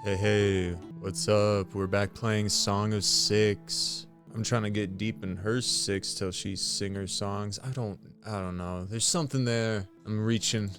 Hey, hey, what's up? We're back playing Song of Six. I'm trying to get deep in her six till she sing her songs. I don't know. There's something there. I'm reaching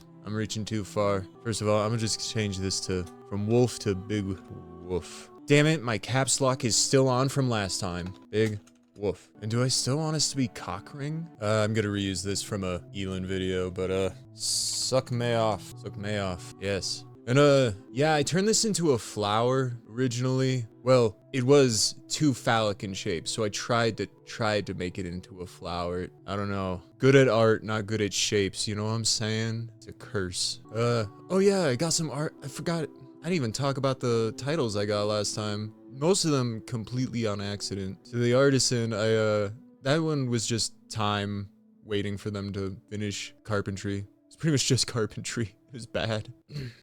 too far. First of all, I'm gonna just change this from wolf to big woof. Damn it, my caps lock is still on from last time. Big woof. And do I still want us to be cockring? I'm gonna reuse this from a Elin video, but suck me off. Suck me off. Yes. And yeah, I turned this into a flower originally. Well, it was too phallic in shape, so I tried to make it into a flower. I don't know. Good at art, not good at shapes, you know what I'm saying? It's a curse. Oh yeah, I got some art. I forgot. I didn't even talk about the titles I got last time. Most of them completely on accident. So the artisan, that one was just time waiting for them to finish carpentry. It's pretty much just carpentry. It was bad.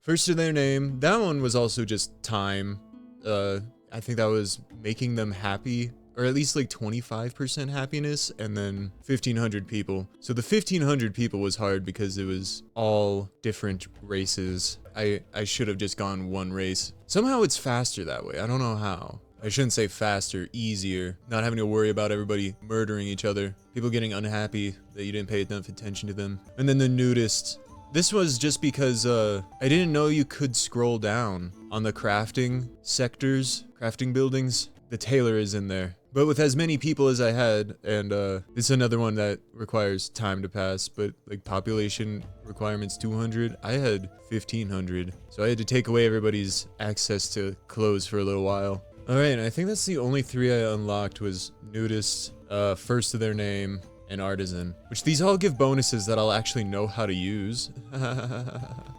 First to their name. That one was also just time. I think that was making them happy, or at least like 25% happiness, and then 1,500 people. So the 1,500 people was hard because it was all different races. I should have just gone one race. Somehow it's faster that way. I don't know how. I shouldn't say faster, easier. Not having to worry about everybody murdering each other. People getting unhappy that you didn't pay enough attention to them. And then the nudist. This was just because I didn't know you could scroll down on the crafting sectors, crafting buildings. The tailor is in there. But with as many people as I had, and this is another one that requires time to pass, but like population requirements 200, I had 1,500. So I had to take away everybody's access to clothes for a little while. Alright, I think that's the only three I unlocked was nudist, first to their name, and artisan, which these all give bonuses that I'll actually know how to use.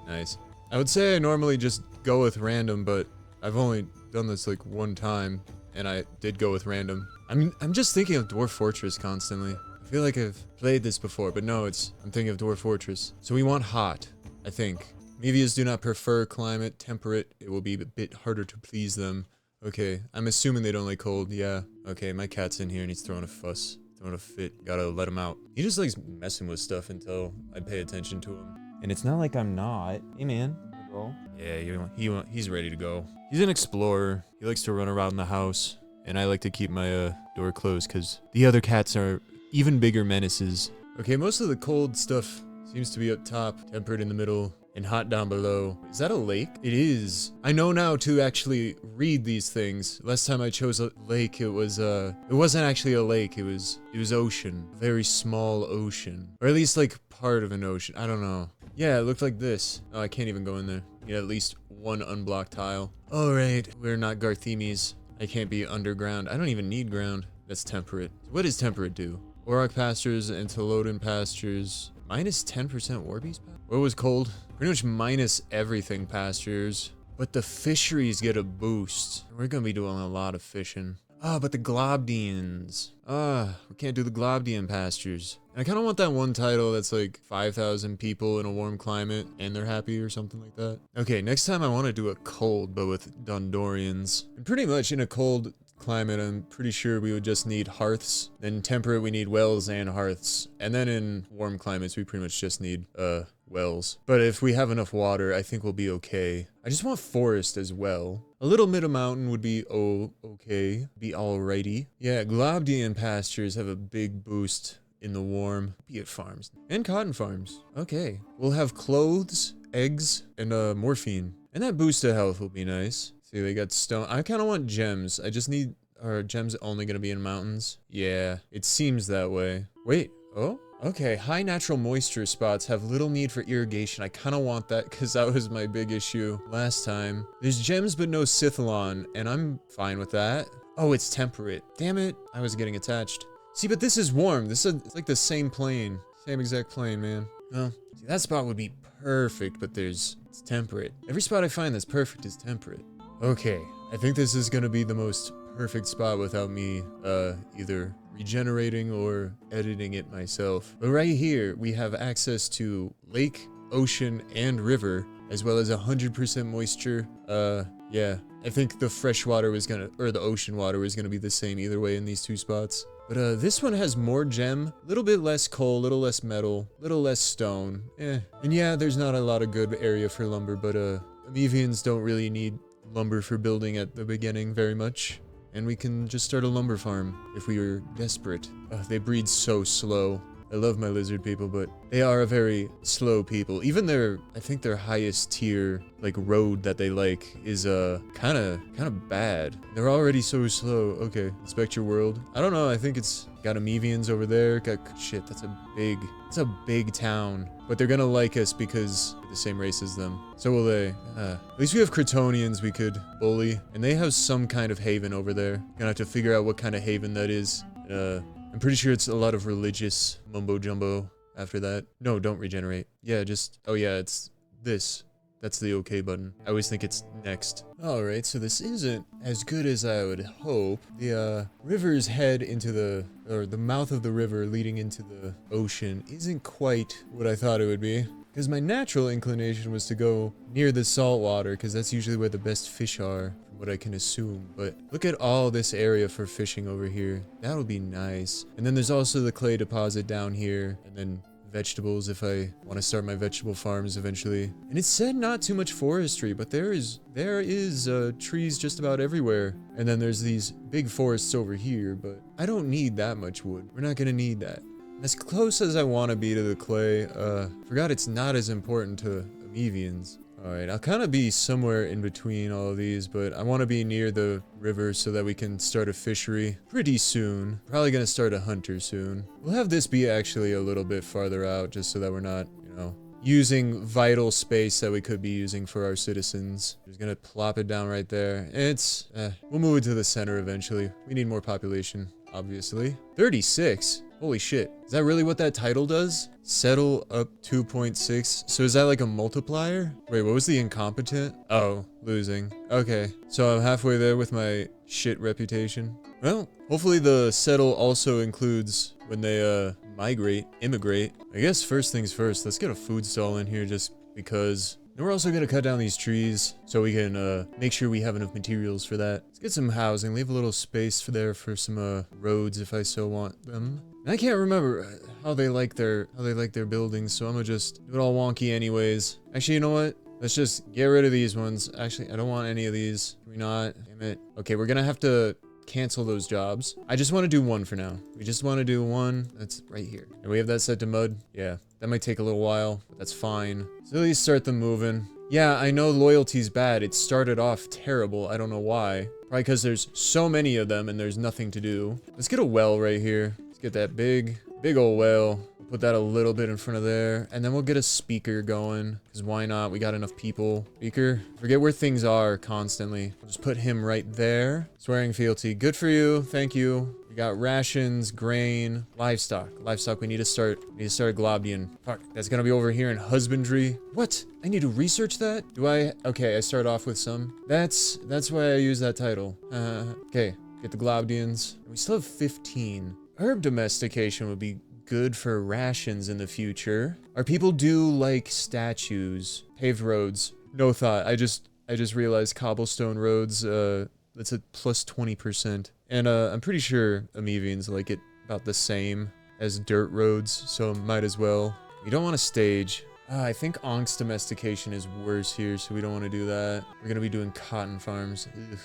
Nice. I would say I normally just go with random, but I've only done this like one time, and I did go with random. I'm just thinking of Dwarf Fortress constantly. I feel like I've played this before, but no, I'm thinking of Dwarf Fortress. So we want hot, I think. Amevians do not prefer climate, temperate. It will be a bit harder to please them. Okay, I'm assuming they don't like cold, yeah. Okay, my cat's in here and he's throwing a fuss. Throwing a fit. Gotta let him out. He just likes messing with stuff until I pay attention to him. And it's not like I'm not. Hey man, go. Yeah, he's ready to go. He's an explorer. He likes to run around the house. And I like to keep my door closed because the other cats are even bigger menaces. Okay, most of the cold stuff seems to be up top, temperate in the middle, and hot down below. Is that a lake? It is. I know now to actually read these things. Last time I chose a lake, it wasn't actually a lake, it was ocean. A very small ocean. Or at least like part of an ocean. I don't know. Yeah, it looked like this. Oh, I can't even go in there. You need at least one unblocked tile. Alright, we're not Garthemes. I can't be underground. I don't even need ground. That's temperate. What does temperate do? Auroch pastures and Telodin pastures. Minus 10% Warbeast pastures? What was cold? Pretty much minus everything pastures. But the fisheries get a boost. We're gonna be doing a lot of fishing. Ah, but the Globdians. We can't do the Globdian pastures. And I kind of want that one title that's like 5,000 people in a warm climate and they're happy or something like that. Okay, next time I want to do a cold, but with Dondorians. And pretty much in a cold climate, I'm pretty sure we would just need hearths. Then temperate, we need wells and hearths. And then in warm climates, we pretty much just need, wells. But if we have enough water, I think we'll be okay. I just want forest as well. A little mid mountain would be okay. Be alrighty. Yeah, Globdian pastures have a big boost in the warm. Beet farms. And cotton farms. Okay. We'll have clothes, eggs, and morphine. And that boost to health will be nice. See, they got stone. I kind of want gems. I just need... Are gems only going to be in mountains? Yeah, it seems that way. Wait. Oh? Okay, high natural moisture spots have little need for irrigation. I kind of want that because that was my big issue last time. There's gems but no Sithalon, and I'm fine with that. Oh, it's temperate. Damn it. I was getting attached. See, but this is warm. It's like the same plane. Same exact plane, man. Well, see, that spot would be perfect, but it's temperate. Every spot I find that's perfect is temperate. Okay, I think this is gonna be the most perfect spot without me either regenerating or editing it myself. But right here, we have access to lake, ocean, and river, as well as 100% moisture. Yeah, I think the fresh water was or the ocean water was gonna be the same either way in these two spots. But this one has more gem, a little bit less coal, a little less metal, a little less stone. And yeah, there's not a lot of good area for lumber, but Amevians don't really need lumber for building at the beginning very much. And we can just start a lumber farm if we are desperate. They breed so slow. I love my lizard people, but they are a very slow people. Even I think their highest tier, like, road that they like is, kind of bad. They're already so slow. Okay, inspect your world. I don't know, I think it's got Amevians over there. Shit, that's a big town. But they're gonna like us because we're the same race as them. So will they. At least we have Kryptonians we could bully. And they have some kind of haven over there. Gonna have to figure out what kind of haven that is. I'm pretty sure it's a lot of religious mumbo jumbo after that. No, don't regenerate. Yeah, oh yeah, it's this. That's the OK button. I always think it's next. Alright, so this isn't as good as I would hope. The river's head into the mouth of the river leading into the ocean isn't quite what I thought it would be. Because my natural inclination was to go near the salt water, because that's usually where the best fish are, from what I can assume. But look at all this area for fishing over here. That'll be nice. And then there's also the clay deposit down here, and then vegetables if I want to start my vegetable farms eventually. And it said not too much forestry, but there is trees just about everywhere. And then there's these big forests over here, but I don't need that much wood. We're not gonna need that. As close as I want to be to the clay, forgot it's not as important to Amevians. Alright, I'll kind of be somewhere in between all of these, but I want to be near the river so that we can start a fishery pretty soon. Probably going to start a hunter soon. We'll have this be actually a little bit farther out, just so that we're not, using vital space that we could be using for our citizens. Just gonna plop it down right there. We'll move it to the center eventually. We need more population, obviously. 36? Holy shit. Is that really what that title does? Settle up 2.6. So is that like a multiplier? Wait, what was the incompetent? Oh, losing. Okay. So I'm halfway there with my shit reputation. Well, hopefully the settle also includes when they, immigrate. I guess first things first, let's get a food stall in here just because. And we're also gonna cut down these trees so we can make sure we have enough materials for that. Let's get some housing, leave a little space for some roads if I so want them. And I can't remember how they like their buildings, so I'm gonna just do it all wonky anyways. Actually, you know what? Let's just get rid of these ones. Actually, I don't want any of these. Can we not? Damn it. Okay, we're gonna have to cancel those jobs. I just want to do one for now. We just want to do one. That's right here. And we have that set to mud. Yeah, that might take a little while, but that's fine. So at least start them moving. Yeah, I know loyalty's bad. It started off terrible. I don't know why. Probably because there's so many of them and there's nothing to do. Let's get a well right here. Let's get that big old well. Put that a little bit in front of there. And then we'll get a speaker going. Because why not? We got enough people. Speaker. Forget where things are constantly. We'll just put him right there. Swearing fealty. Good for you. Thank you. We got rations, grain, livestock. Livestock, we need to start a Globdian. Fuck, that's gonna be over here in husbandry. What? I need to research that? Okay, I start off with some. That's why I use that title. Okay, get the Globdians. We still have 15. Herb domestication would be good for rations in the future. Our people do like statues. Paved roads. No thought. I just realized cobblestone roads, that's at plus 20%. And I'm pretty sure Amevians like it about the same as dirt roads, so might as well. We don't want to stage. I think Onk's domestication is worse here, so we don't want to do that. We're going to be doing cotton farms. Ugh,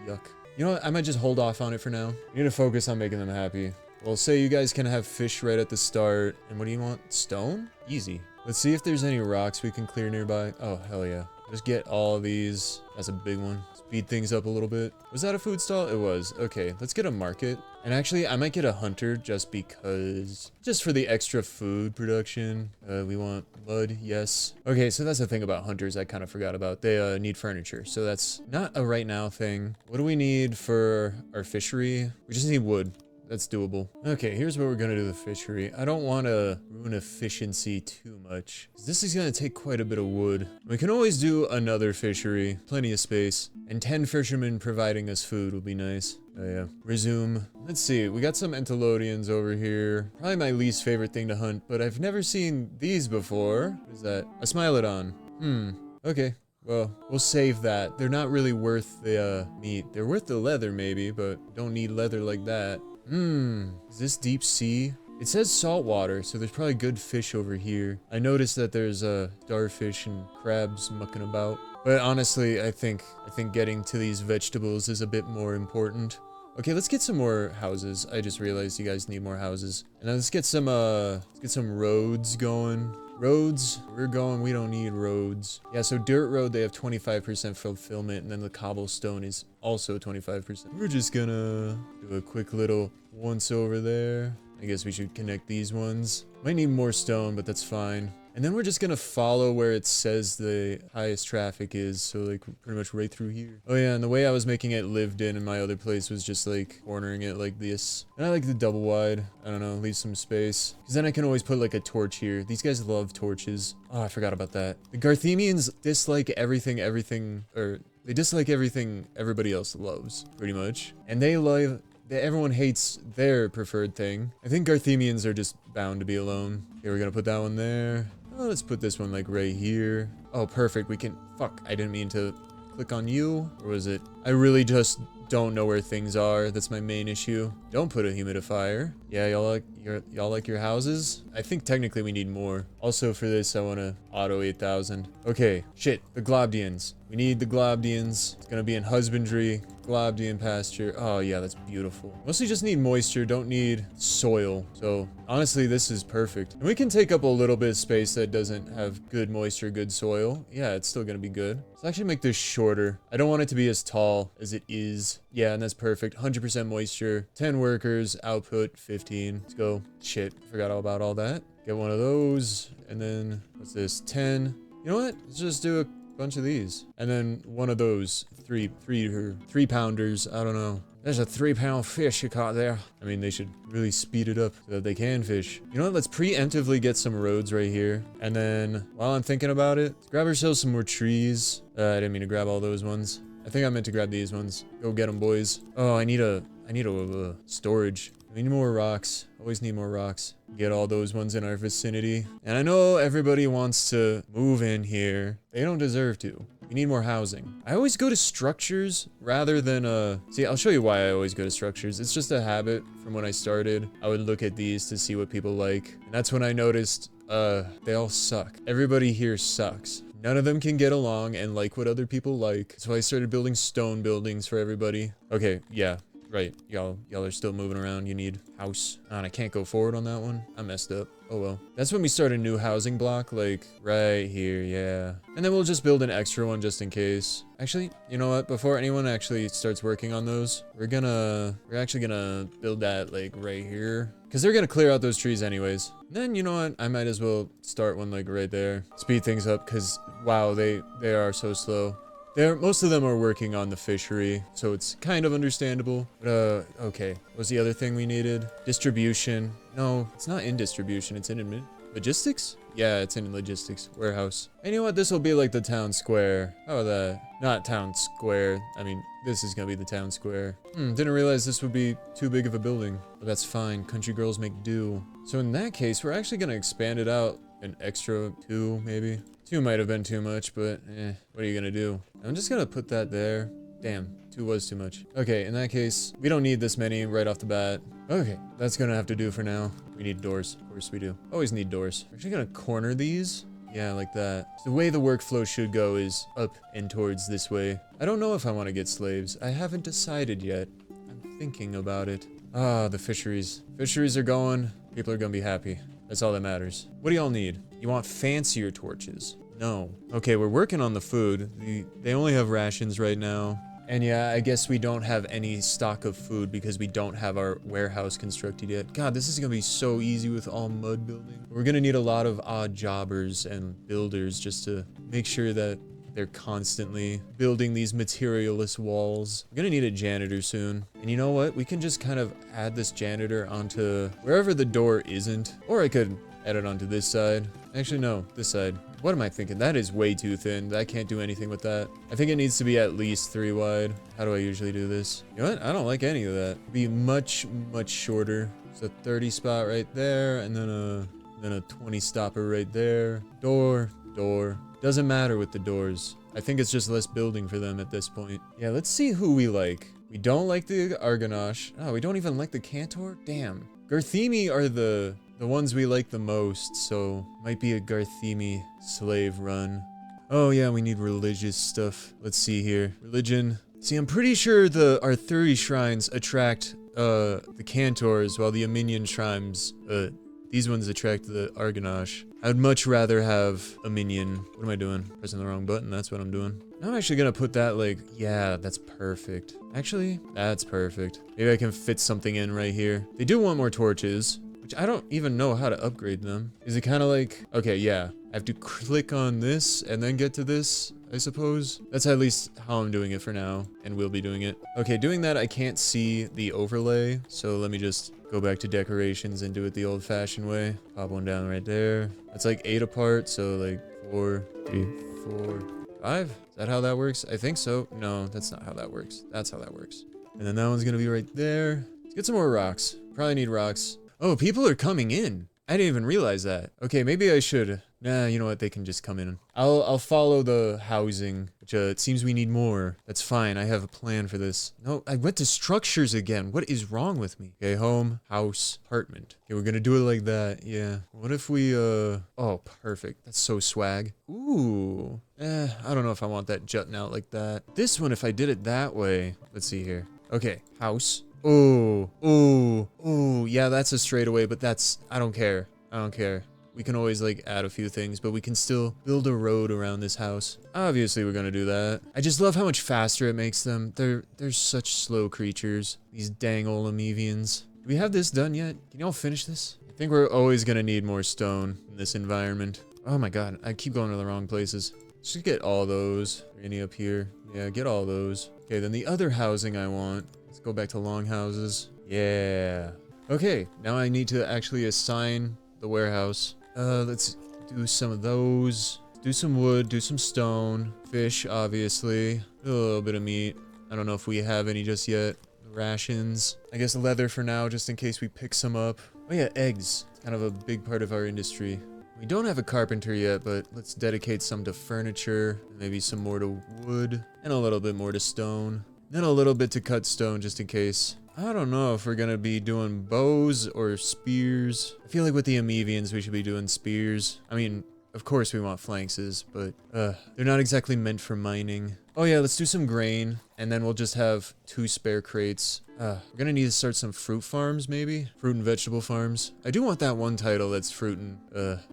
yuck. You know what? I might just hold off on it for now. We need to focus on making them happy. Well, say you guys can have fish right at the start. And what do you want? Stone? Easy. Let's see if there's any rocks we can clear nearby. Oh, hell yeah. Just get all of these. That's a big one. Speed things up a little bit. Was that a food stall? It was. Okay, let's get a market. And actually, I might get a hunter just because. Just for the extra food production. We want mud, yes. Okay, so that's the thing about hunters I kind of forgot about. They need furniture, so that's not a right now thing. What do we need for our fishery? We just need wood. That's doable. Okay, here's where we're gonna do the fishery. I don't want to ruin efficiency too much. This is gonna take quite a bit of wood. We can always do another fishery. Plenty of space. And 10 fishermen providing us food would be nice. Oh yeah. Resume. Let's see. We got some Entelodians over here. Probably my least favorite thing to hunt, but I've never seen these before. What is that? A Smilodon. Okay. Well, we'll save that. They're not really worth the meat. They're worth the leather maybe, but don't need leather like that. Is this deep sea? It says saltwater, so there's probably good fish over here. I noticed that there's starfish and crabs mucking about. But honestly, I think getting to these vegetables is a bit more important. Okay, let's get some more houses. I just realized you guys need more houses. And then let's get some roads going. Roads, we're going, we don't need roads. Yeah, so dirt road, they have 25% fulfillment, and then the cobblestone is also 25%. We're just gonna do a quick little once over there. I guess we should connect these ones. Might need more stone, but that's fine. And then we're just gonna follow where it says the highest traffic is, so like pretty much right through here. Oh yeah, and the way I was making it lived in my other place was just like cornering it like this. And I like the double wide. I don't know, leave some space. Because then I can always put like a torch here. These guys love torches. Oh, I forgot about that. The Garthemians dislike everything everybody else loves, pretty much. And everyone hates their preferred thing. I think Garthemians are just bound to be alone. Okay, we're gonna put that one there. Oh, let's put this one like right here. Oh, perfect. We can, fuck, I didn't mean to click on you. Or was it? I really just don't know where things are. That's my main issue. Don't put a humidifier. Yeah, y'all like your houses? I think technically we need more. Also for this, I want to auto 8,000. Okay, shit, the Globdians. We need the Globdians. It's gonna be in husbandry. Globdian pasture. Oh yeah, that's beautiful. Mostly just need moisture, don't need soil. So honestly, this is perfect. And we can take up a little bit of space that doesn't have good moisture, good soil. Yeah, it's still gonna be good. Let's actually make this shorter. I don't want it to be as tall as it is. Yeah, and that's perfect. 100% moisture, 10 workers, output 15. Let's go. Shit, forgot all about all that. Get one of those, and then what's this? 10. You know what? Let's just do a bunch of these, and then one of those three pounders. I don't know. There's a 3-pound fish you caught there. I mean, they should really speed it up so that they can fish. You know what? Let's preemptively get some roads right here. And then while I'm thinking about it, let's grab ourselves some more trees. I didn't mean to grab all those ones. I think I meant to grab these ones. Go get them, boys. Oh, I need a storage. We need more rocks. Always need more rocks. Get all those ones in our vicinity. And I know everybody wants to move in here. They don't deserve to. We need more housing. I always go to structures rather than, see, I'll show you why I always go to structures. It's just a habit from when I started. I would look at these to see what people like. And that's when I noticed, they all suck. Everybody here sucks. None of them can get along and like what other people like. So I started building stone buildings for everybody. Okay, yeah. Right, y'all are still moving around. You need house. Oh, and I can't go forward on that one. I messed up. Oh well. That's when we start a new housing block, like right here, yeah. And then we'll just build an extra one just in case. Actually, you know what? Before anyone actually starts working on those, we're actually gonna build that like right here. Cause they're gonna clear out those trees anyways. Then you know what? I might as well start one like right there. Speed things up, cause wow, they are so slow. Most of them are working on the fishery, so it's kind of understandable. But, okay. What was the other thing we needed? Distribution. No, it's not in distribution. It's in logistics? Yeah, it's in logistics. Warehouse. And you know what? This will be like the town square. Oh, not town square. I mean, this is gonna be the town square. Didn't realize this would be too big of a building. But that's fine. Country girls make do. So in that case, we're actually gonna expand it out an extra 2, maybe. 2 might have been too much, but what are you gonna do? I'm just gonna put that there. Damn, 2 was too much. Okay, in that case, we don't need this many right off the bat. Okay, that's gonna have to do for now. We need doors. Of course we do. Always need doors. We're actually gonna corner these. Yeah, like that. So the way the workflow should go is up and towards this way. I don't know if I want to get slaves. I haven't decided yet. I'm thinking about it. Ah, the fisheries. Fisheries are going. People are gonna be happy. That's all that matters. What do y'all need? You want fancier torches? No. Okay, we're working on the food. They only have rations right now. And yeah, I guess we don't have any stock of food because we don't have our warehouse constructed yet. God, this is gonna be so easy with all mud building. We're gonna need a lot of odd jobbers and builders just to make sure that they're constantly building these materialist walls. We're gonna need a janitor soon. And you know what? We can just kind of add this janitor onto wherever the door isn't. Or I could add it onto this side. Actually, no, this side. What am I thinking? That is way too thin. I can't do anything with that. I think it needs to be at least 3 wide. How do I usually do this? You know what? I don't like any of that. Be much, much shorter. It's a 30 spot right there, and then a 20 stopper right there. Door. Doesn't matter with the doors. I think it's just less building for them at this point. Yeah, let's see who we like. We don't like the Argonash. Oh, we don't even like the Cantor? Damn. Garthemi are the ones we like the most, so might be a Garthemi slave run. Oh yeah, we need religious stuff. Let's see here. Religion. See, I'm pretty sure our 30 shrines attract the Cantors, while the Amenian shrines, these ones attract the Argonash. I would much rather have a minion. What am I doing? Pressing the wrong button, that's what I'm doing. Now I'm actually gonna put that like, yeah, that's perfect. Actually, that's perfect. Maybe I can fit something in right here. They do want more torches, which I don't even know how to upgrade them. Is it kind of like, okay, yeah, I have to click on this and then get to this, I suppose. That's at least how I'm doing it for now, and we'll be doing it. Okay, doing that, I can't see the overlay, so let me just go back to decorations and do it the old-fashioned way. Pop one down right there. That's like 8 apart, so like 4, 3, 4, 5? Is that how that works? I think so. No, that's not how that works. That's how that works. And then that one's gonna be right there. Let's get some more rocks. Probably need rocks. Oh, people are coming in. I didn't even realize that. Okay, maybe I should. Nah, you know what? They can just come in. I'll follow the housing, which it seems we need more. That's fine. I have a plan for this. No, I went to structures again. What is wrong with me? Okay, home, house, apartment. Okay, we're gonna do it like that. Yeah. What if we, oh, perfect. That's so swag. Ooh. I don't know if I want that jutting out like that. This one, if I did it that way. Let's see here. Okay, house. Oh, oh, oh, yeah, that's a straightaway, but that's, I don't care. I don't care. We can always like add a few things, but we can still build a road around this house. Obviously, we're gonna do that. I just love how much faster it makes them. They're such slow creatures. These dang old Amevians. Do we have this done yet? Can y'all finish this? I think we're always gonna need more stone in this environment. Oh my god, I keep going to the wrong places. Let's just get all those. Any up here? Yeah, get all those. Okay, then the other housing I want. Let's go back to longhouses. Yeah. Okay, now I need to actually assign the warehouse. Let's do some of those. Do some wood, do some stone. Fish, obviously. A little bit of meat. I don't know if we have any just yet. Rations. I guess leather for now, just in case we pick some up. Oh yeah, eggs. It's kind of a big part of our industry. We don't have a carpenter yet, but let's dedicate some to furniture. Maybe some more to wood. And a little bit more to stone. Then a little bit to cut stone, just in case. I don't know if we're gonna be doing bows or spears. I feel like with the Amevians, we should be doing spears. I mean, of course we want flanxes, but they're not exactly meant for mining. Oh yeah, let's do some grain, and then we'll just have 2 spare crates. We're gonna need to start some fruit farms, maybe? Fruit and vegetable farms. I do want that one title that's fruit and,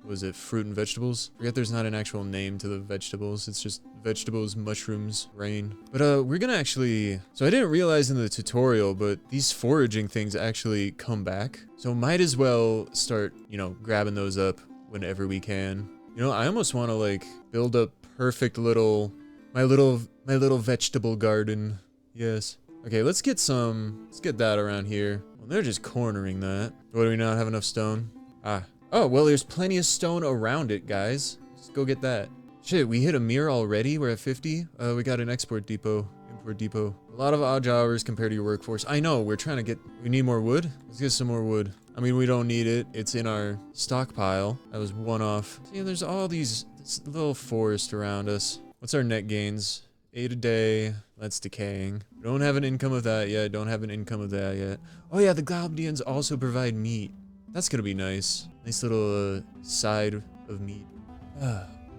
was it fruit and vegetables? I forget there's not an actual name to the vegetables. It's just vegetables, mushrooms, grain. But, we're gonna actually... So I didn't realize in the tutorial, but these foraging things actually come back. So might as well start, you know, grabbing those up whenever we can. You know, I almost want to, like, build a perfect little... My little vegetable garden. Yes. Okay, let's get that around here. Well, they're just cornering that. What, do we not have enough stone? Ah. Oh, well, there's plenty of stone around it, guys. Just go get that. Shit, we hit a mirror already? We're at 50? We got an import depot. A lot of odd hours compared to your workforce. I know, we need more wood? Let's get some more wood. I mean, we don't need it. It's in our stockpile. That was one off. See, there's all this little forest around us. What's our net gains? 8 a day. That's decaying. We don't have an income of that yet. Oh yeah, the Goblins also provide meat. That's gonna be nice. Nice little side of meat.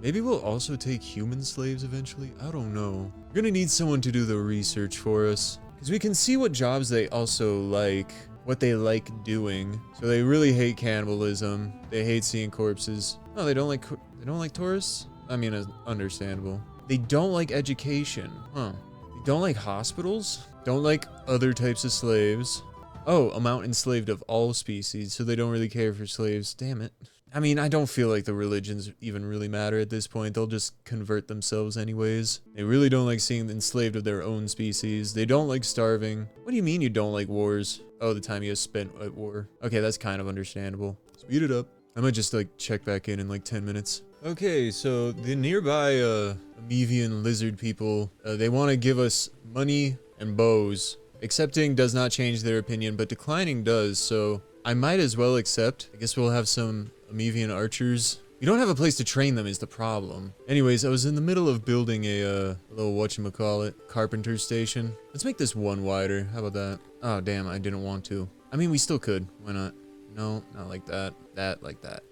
Maybe we'll also take human slaves eventually. I don't know. We're gonna need someone to do the research for us, because we can see what jobs they also like, what they like doing. So they really hate cannibalism. They hate seeing corpses. No, they don't like tourists. I mean, it's understandable. They don't like education. Huh. They don't like hospitals. Don't like other types of slaves. Oh, amount enslaved of all species, so they don't really care for slaves. Damn it. I mean, I don't feel like the religions even really matter at this point. They'll just convert themselves anyways. They really don't like seeing enslaved of their own species. They don't like starving. What do you mean you don't like wars? Oh, the time you have spent at war. Okay, that's kind of understandable. Speed it up. I might just like check back in like 10 minutes. Okay, so the nearby Amevian lizard people, they want to give us money and bows. Accepting does not change their opinion, but declining does, so I might as well accept. I guess we'll have some Amevian archers. We don't have a place to train them is the problem. Anyways, I was in the middle of building a little whatchamacallit, carpenter station. Let's make this one wider. How about that? Oh, damn, I didn't want to. I mean, we still could. Why not? No, not like that. That, like that.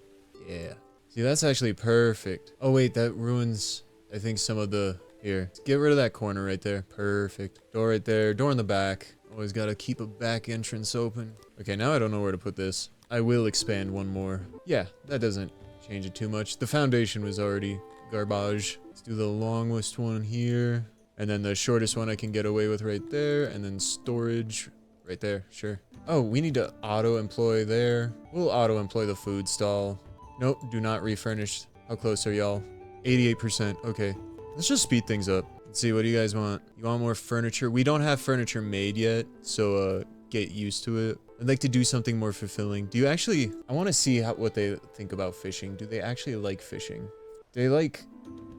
Yeah. See, that's actually perfect. Oh, wait, that ruins I think some of the... Here, get rid of that corner right there. Perfect. Door right there. Door in the back. Always gotta keep a back entrance open. Okay, now I don't know where to put this. I will expand one more. Yeah, that doesn't change it too much. The foundation was already garbage. Let's do the longest one here. And then the shortest one I can get away with right there. And then storage right there. Sure. Oh, we need to auto-employ there. We'll auto-employ the food stall. Nope, do not refurnish. How close are y'all? 88%. Okay. Let's just speed things up. Let's see, what do you guys want? You want more furniture? We don't have furniture made yet, so get used to it. I'd like to do something more fulfilling. Do you actually... I want to see what they think about fishing. Do they actually like fishing? They like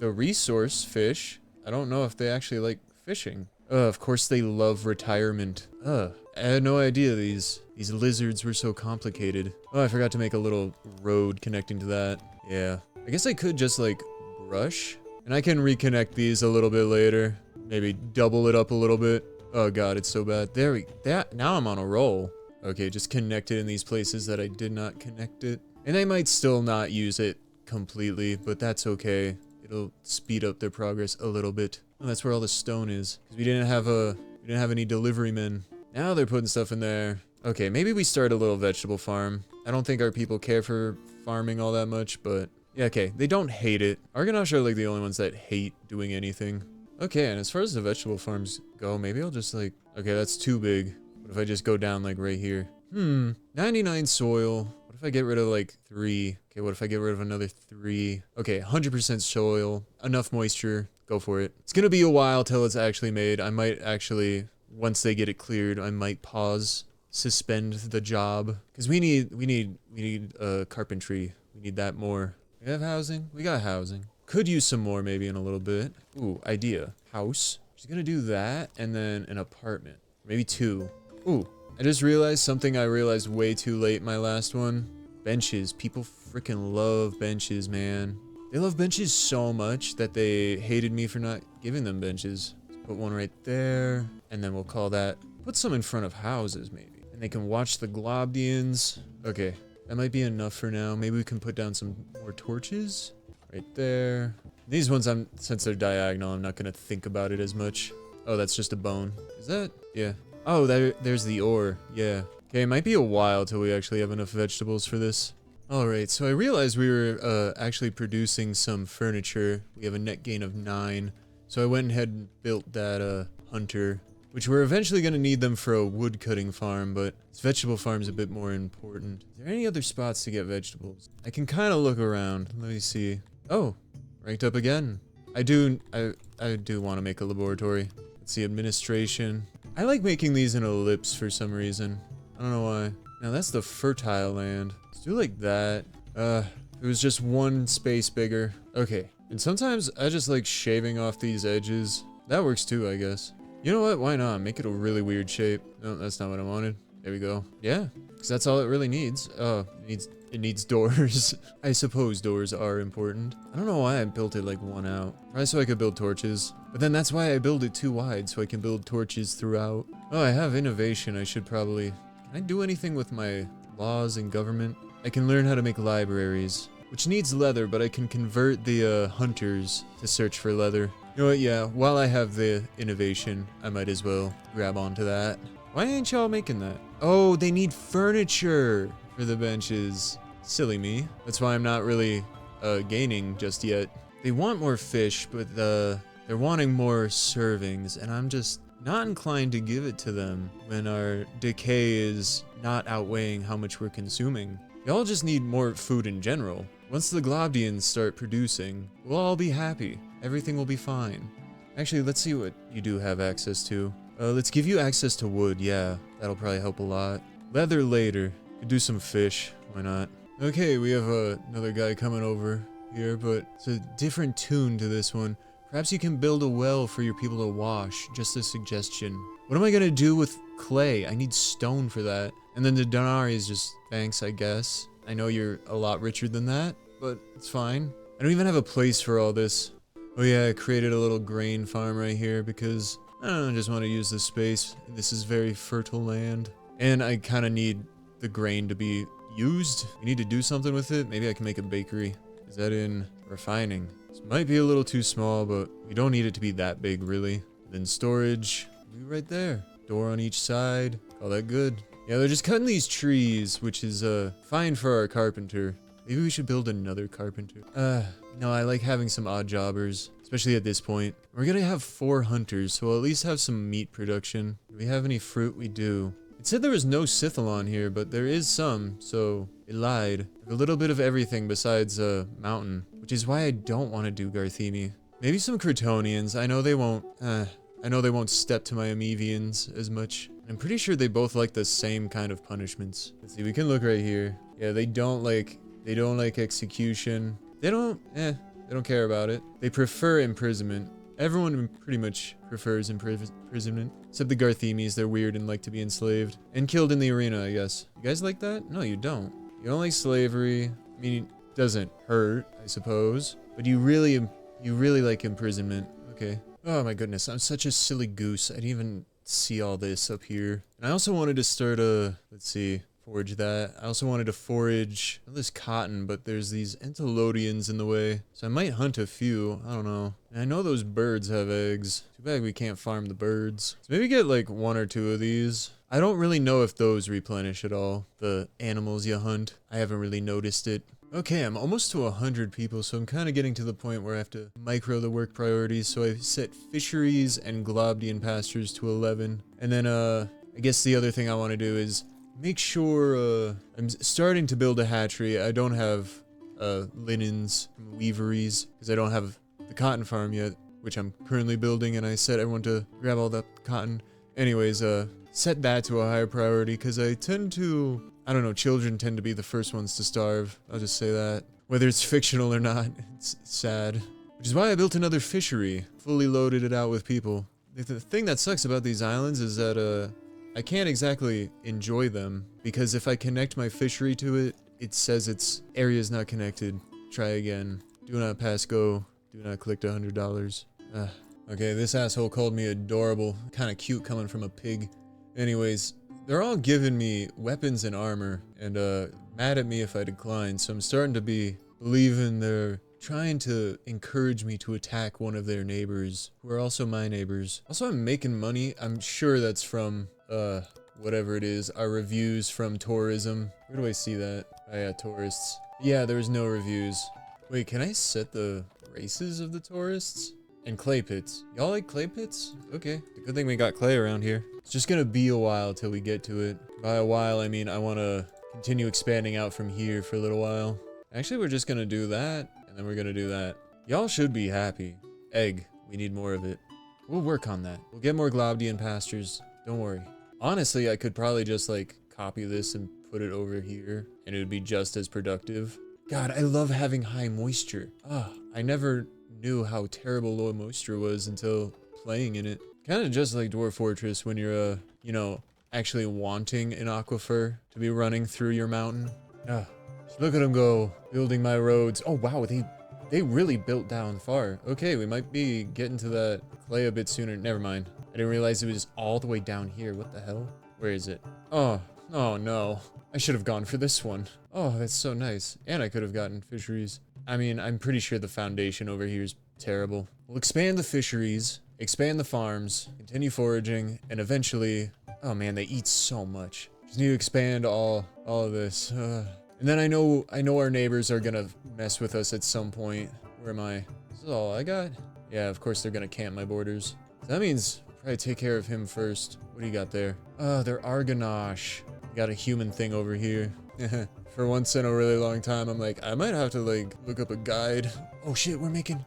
the resource fish. I don't know if they actually like fishing. Of course they love retirement. I had no idea these lizards were so complicated. Oh, I forgot to make a little road connecting to that. Yeah. I guess I could just like brush. And I can reconnect these a little bit later. Maybe double it up a little bit. Oh god, it's so bad. There we... now I'm on a roll. Okay, just connect it in these places that I did not connect it. And I might still not use it completely, but that's okay. It'll speed up their progress a little bit. Oh, that's where all the stone is. Because we didn't have any delivery men. Now they're putting stuff in there. Okay, maybe we start a little vegetable farm. I don't think our people care for farming all that much, but... yeah, okay. They don't hate it. Argonauts are like the only ones that hate doing anything. Okay, and as far as the vegetable farms go, maybe I'll just like... okay, that's too big. What if I just go down like right here? 99 soil. What if I get rid of like 3? Okay, what if I get rid of another 3? Okay, 100% soil. Enough moisture. Go for it. It's gonna be a while till it's actually made. I might actually, once they get it cleared, I might pause, suspend the job. Because we need carpentry. We need that more. We have housing? We got housing. Could use some more maybe in a little bit. Ooh, idea. House. Just gonna do that and then an apartment. Maybe 2. Ooh, I just realized something I realized way too late in my last one. Benches. People freaking love benches, man. They love benches so much that they hated me for not giving them benches. Let's put one right there. And then we'll call that... put some in front of houses maybe. And they can watch the Globdians. Okay. That might be enough for now. Maybe we can put down some more torches. Right there. These ones, since they're diagonal, I'm not going to think about it as much. Oh, that's just a bone. Is that? Yeah. Oh, there's the ore. Yeah. Okay, it might be a while till we actually have enough vegetables for this. Alright, so I realized we were actually producing some furniture. We have a net gain of 9. So I went ahead and built that hunter. Which we're eventually going to need them for a wood cutting farm, but this vegetable farm's a bit more important. Is there any other spots to get vegetables? I can kind of look around. Let me see. Oh, ranked up again. I do want to make a laboratory. Let's see, administration. I like making these in ellipse for some reason. I don't know why. Now that's the fertile land. Let's do like that. It was just one space bigger. Okay. And sometimes I just like shaving off these edges. That works too, I guess. You know what? Why not? Make it a really weird shape. No, that's not what I wanted. There we go. Yeah, because that's all it really needs. Oh, it needs doors. I suppose doors are important. I don't know why I built it like one out. Probably so I could build torches. But then that's why I build it too wide, so I can build torches throughout. Oh, I have innovation. I should probably... can I do anything with my laws and government? I can learn how to make libraries, which needs leather, but I can convert the hunters to search for leather. You know what, yeah, while I have the innovation, I might as well grab onto that. Why ain't y'all making that? Oh, they need furniture for the benches. Silly me. That's why I'm not really gaining just yet. They want more fish, but they're wanting more servings, and I'm just not inclined to give it to them when our decay is not outweighing how much we're consuming. Y'all just need more food in general. Once the Globdians start producing, we'll all be happy. Everything will be fine. Actually, let's see what you do have access to. Let's give you access to wood. Yeah, that'll probably help a lot. Leather later. Could do some fish. Why not? Okay, we have another guy coming over here, but it's a different tune to this one. Perhaps you can build a well for your people to wash. Just a suggestion. What am I gonna do with clay? I need stone for that. And then the denarii is just thanks, I guess. I know you're a lot richer than that, but it's fine. I don't even have a place for all this. Oh yeah, I created a little grain farm right here because I don't know, I just want to use this space. This is very fertile land. And I kind of need the grain to be used. We need to do something with it. Maybe I can make a bakery. Is that in refining? This might be a little too small, but we don't need it to be that big, really. Then storage, be right there. Door on each side. Call that good. Yeah, they're just cutting these trees, which is fine for our carpenter. Maybe we should build another carpenter. No, I like having some odd jobbers, especially at this point. We're gonna have 4 hunters, so we'll at least have some meat production. Do we have any fruit? We do. It said there was no Scythalon here, but there is some, so it lied. A little bit of everything besides mountain, which is why I don't want to do Garthemi. Maybe some Crotonians. I know they won't step to my Amevians as much. I'm pretty sure they both like the same kind of punishments. Let's see, we can look right here. Yeah, they don't like execution. They don't care about it. They prefer imprisonment. Everyone pretty much prefers imprisonment. Except the Garthemis, they're weird and like to be enslaved. And killed in the arena, I guess. You guys like that? No, you don't. You don't like slavery. I mean, it doesn't hurt, I suppose. But you really like imprisonment. Okay. Oh my goodness, I'm such a silly goose. I didn't even see all this up here. And I also wanted to start let's see, forage that. I also wanted to forage this cotton, but there's these Entelodians in the way. So I might hunt a few. I don't know. And I know those birds have eggs. Too bad we can't farm the birds. So maybe get like 1 or 2 of these. I don't really know if those replenish at all. The animals you hunt. I haven't really noticed it. Okay, I'm almost to 100 people, so I'm kind of getting to the point where I have to micro the work priorities. So I set fisheries and Globdian pastures to 11. And then, I guess the other thing I want to do is make sure, I'm starting to build a hatchery. I don't have, linens, weaveries, because I don't have the cotton farm yet, which I'm currently building, and I set everyone to grab all that cotton. Anyways, set that to a higher priority, because I tend to... I don't know, children tend to be the first ones to starve. I'll just say that. Whether it's fictional or not, it's sad. Which is why I built another fishery. Fully loaded it out with people. The thing that sucks about these islands is that, I can't exactly enjoy them. Because if I connect my fishery to it, it says its area is not connected. Try again. Do not pass go. Do not collect $100. Okay, this asshole called me adorable. Kinda cute coming from a pig. Anyways... They're all giving me weapons and armor, and mad at me if I decline, so I'm starting to believing they're trying to encourage me to attack one of their neighbors, who are also my neighbors. Also, I'm making money. I'm sure that's from, whatever it is, our reviews from tourism. Where do I see that? Oh yeah, tourists. Yeah, there's no reviews. Wait, can I set the races of the tourists? And clay pits. Y'all like clay pits? Okay. Good thing we got clay around here. It's just gonna be a while till we get to it. By a while, I mean I want to continue expanding out from here for a little while. Actually, we're just gonna do that, and then we're gonna do that. Y'all should be happy. Egg. We need more of it. We'll work on that. We'll get more Globdian pastures. Don't worry. Honestly, I could probably just, like, copy this and put it over here, and it would be just as productive. God, I love having high moisture. I never... knew how terrible low moisture was until playing in it. Kind of just like Dwarf Fortress when you're, you know, actually wanting an aquifer to be running through your mountain. Look at them go, building my roads. Oh wow, they really built down far. Okay, we might be getting to that clay a bit sooner. Never mind. I didn't realize it was all the way down here. What the hell? Where is it? Oh no. I should have gone for this one. Oh, that's so nice. And I could have gotten fisheries. I mean, I'm pretty sure the foundation over here is terrible. We'll expand the fisheries, expand the farms, continue foraging, and eventually... Oh man, they eat so much. Just need to expand all of this. And then I know our neighbors are gonna mess with us at some point. Where am I? This is all I got? Yeah, of course they're gonna camp my borders. That means probably take care of him first. What do you got there? Oh, they're Argonash. Got a human thing over here. For once in a really long time, I'm like, I might have to like look up a guide. Oh shit, we're making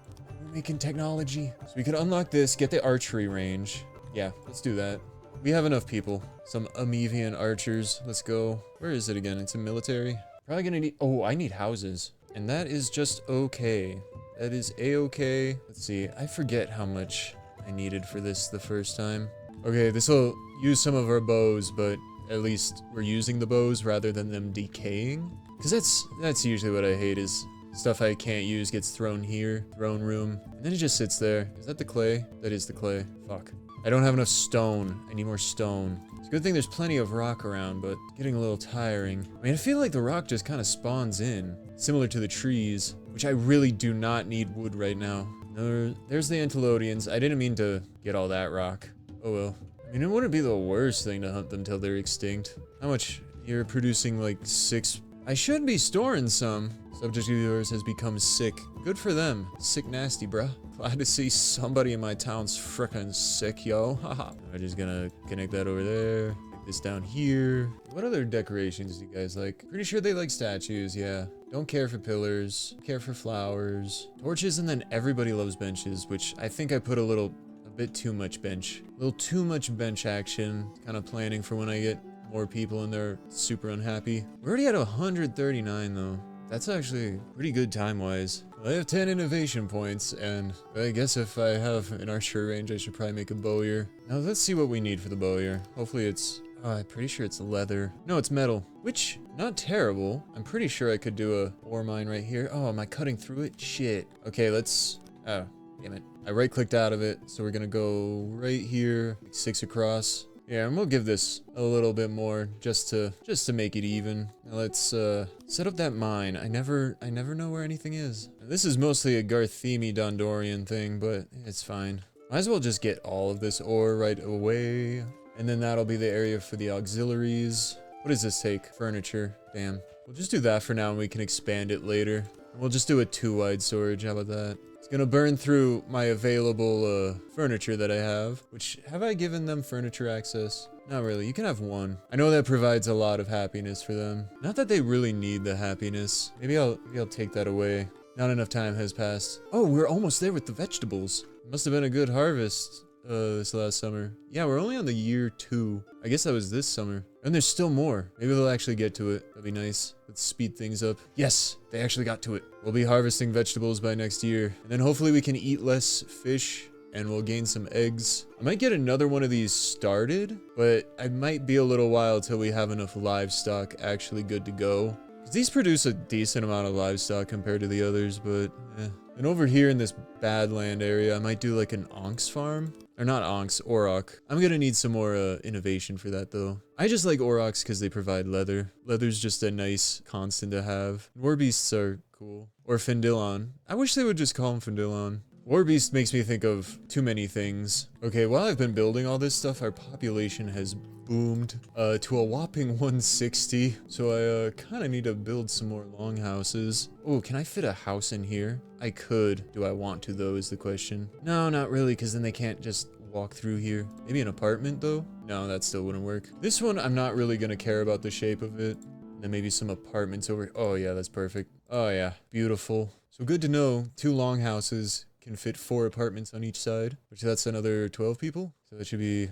technology. So we could unlock this, get the archery range. Yeah, let's do that. We have enough people. Some Amevian archers. Let's go. Where is it again? It's a military. Probably gonna need, oh, I need houses. And that is just okay. That is a-okay. Let's see, I forget how much I needed for this the first time. Okay, this will use some of our bows, but at least we're using the bows rather than them decaying. Because that's usually what I hate is stuff I can't use gets thrown here, throne room, and then it just sits there. Is that the clay? That is the clay. Fuck. I don't have enough stone. I need more stone. It's a good thing there's plenty of rock around, but it's getting a little tiring. I mean, I feel like the rock just kind of spawns in, similar to the trees, which I really do not need wood right now. There's the Antelodians. I didn't mean to get all that rock. Oh well. I mean, it wouldn't be the worst thing to hunt them till they're extinct. How much? You're producing like 6. I should be storing some. Subject of yours has become sick. Good for them. Sick nasty, bruh. Glad to see somebody in my town's frickin' sick, yo. Haha. I'm just gonna connect that over there. Take this down here. What other decorations do you guys like? Pretty sure they like statues, yeah. Don't care for pillars. Care for flowers. Torches, and then everybody loves benches, which I think I put a bit too much bench. A little too much bench action. Kind of planning for when I get more people and they're super unhappy. We're already at 139 though. That's actually pretty good time-wise. I have 10 innovation points, and I guess if I have an archery range, I should probably make a bowyer. Now let's see what we need for the bowyer. Hopefully it's, I'm pretty sure it's leather. No, it's metal, which, not terrible. I'm pretty sure I could do a ore mine right here. Oh, am I cutting through it? Shit. Okay, let's, oh, damn it. I right-clicked out of it, so we're gonna go right here, 6 across. Yeah, and we'll give this a little bit more just to make it even. Now let's set up that mine. I never know where anything is. Now, this is mostly a Garthemi Dondorian thing, but it's fine. Might as well just get all of this ore right away. And then that'll be the area for the auxiliaries. What does this take? Furniture. Damn. We'll just do that for now and we can expand it later. We'll just do a 2-wide storage. How about that? It's gonna burn through my available furniture that I have, which, have I given them furniture access? Not really. You can have 1. I know that provides a lot of happiness for them. Not that they really need the happiness. Maybe I'll take that away. Not enough time has passed. Oh, we're almost there with the vegetables. It must have been a good harvest this last summer. Yeah, we're only on the year 2. I guess that was this summer. And there's still more. Maybe they'll actually get to it. That'd be nice. Let's speed things up. Yes, they actually got to it. We'll be harvesting vegetables by next year. And then hopefully we can eat less fish and we'll gain some eggs. I might get another one of these started, but I might be a little while till we have enough livestock actually good to go. 'Cause these produce a decent amount of livestock compared to the others, but eh. And over here in this Badland area, I might do like an Onx farm. Or not Onx, Auroch. I'm gonna need some more innovation for that though. I just like Aurochs because they provide leather. Leather's just a nice constant to have. Warbeasts are cool. Or Findilon. I wish they would just call them Findilon. Warbeast makes me think of too many things. Okay, while I've been building all this stuff, our population has boomed to a whopping 160. So I kind of need to build some more longhouses. Oh, can I fit a house in here? I could. Do I want to though is the question. No, not really, because then they can't just walk through here. Maybe an apartment though? No, that still wouldn't work. This one, I'm not really going to care about the shape of it. And then maybe some apartments over. Oh yeah, that's perfect. Oh yeah, beautiful. So good to know. 2 longhouses can fit 4 apartments on each side, which that's another 12 people. So that should be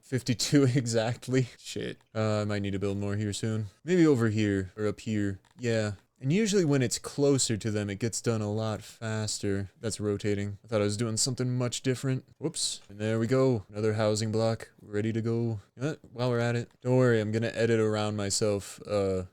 52 exactly. Shit. I might need to build more here soon. Maybe over here or up here. Yeah. And usually when it's closer to them, it gets done a lot faster. That's rotating. I thought I was doing something much different. Whoops. And there we go. Another housing block. Ready to go. You know what? While we're at it, don't worry. I'm going to edit around myself,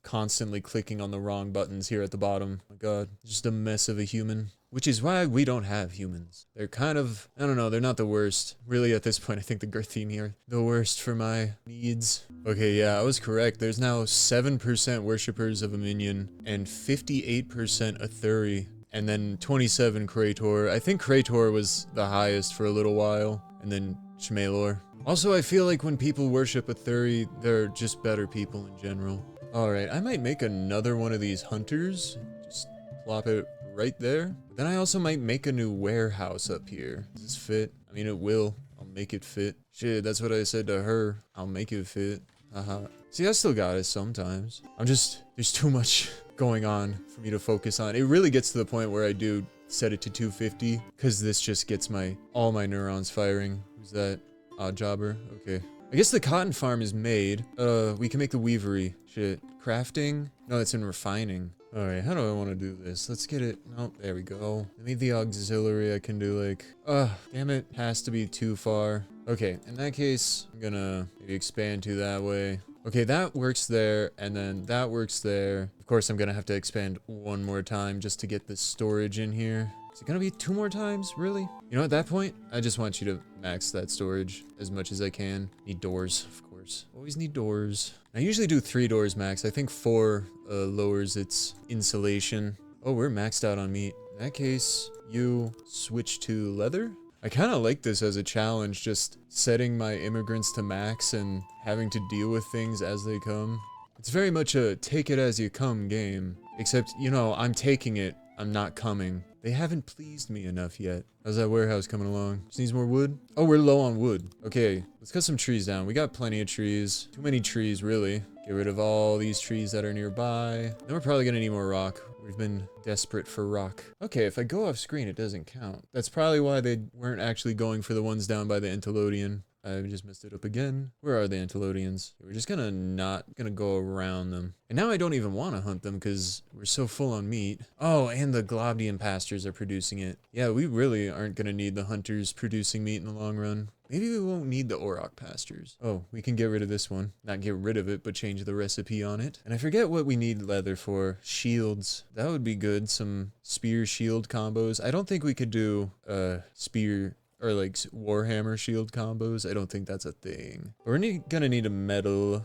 constantly clicking on the wrong buttons here at the bottom. Oh my God. Just a mess of a human. Which is why we don't have humans. They're kind of, I don't know, they're not the worst. Really, at this point, I think the Garthemi are the worst for my needs. Okay, yeah, I was correct. There's now 7% worshippers of Amevian and 58% Athuri. And then 27 Krator. I think Krator was the highest for a little while. And then Shmalor. Also, I feel like when people worship Athuri, they're just better people in general. Alright, I might make another one of these hunters. Just plop it right there. Then I also might make a new warehouse up here. Does this fit? I mean, it will. I'll make it fit. Shit, that's what I said to her. I'll make it fit. Haha. See, I still got it sometimes. There's too much going on for me to focus on. It really gets to the point where I do set it to 250 because this just gets all my neurons firing. Who's that? Odd jobber? Okay. I guess the cotton farm is made. We can make the weavery. Shit. Crafting? No, that's in refining. Alright, how do I want to do this? Let's get it. Nope, there we go. Maybe the auxiliary I can do like... damn it. Has to be too far. Okay, in that case, I'm gonna maybe expand to that way. Okay, that works there, and then that works there. Of course, I'm gonna have to expand one more time just to get the storage in here. Is it gonna be 2 more times? Really? You know, at that point, I just want you to max that storage as much as I can. Need doors, of course. Always need doors. I usually do 3 doors max. I think 4 lowers its insulation. Oh, we're maxed out on meat. In that case, you switch to leather? I kind of like this as a challenge, just setting my immigrants to max and having to deal with things as they come. It's very much a take it as you come game. Except, you know, I'm taking it, I'm not coming. They haven't pleased me enough yet. How's that warehouse coming along? Just needs more wood? Oh, we're low on wood. Okay, let's cut some trees down. We got plenty of trees. Too many trees, really. Get rid of all these trees that are nearby. Then we're probably gonna need more rock. We've been desperate for rock. Okay, if I go off screen, it doesn't count. That's probably why they weren't actually going for the ones down by the Antelodian. I just messed it up again. Where are the Antelodians? We're just not gonna go around them. And now I don't even want to hunt them because we're so full on meat. Oh, and the Globdian pastures are producing it. Yeah, we really aren't gonna need the hunters producing meat in the long run. Maybe we won't need the Auroch pastures. Oh, we can get rid of this one. Not get rid of it, but change the recipe on it. And I forget what we need leather for. Shields. That would be good. Some spear shield combos. I don't think we could do spear or like Warhammer shield combos. I don't think that's a thing. But we're gonna need a metal.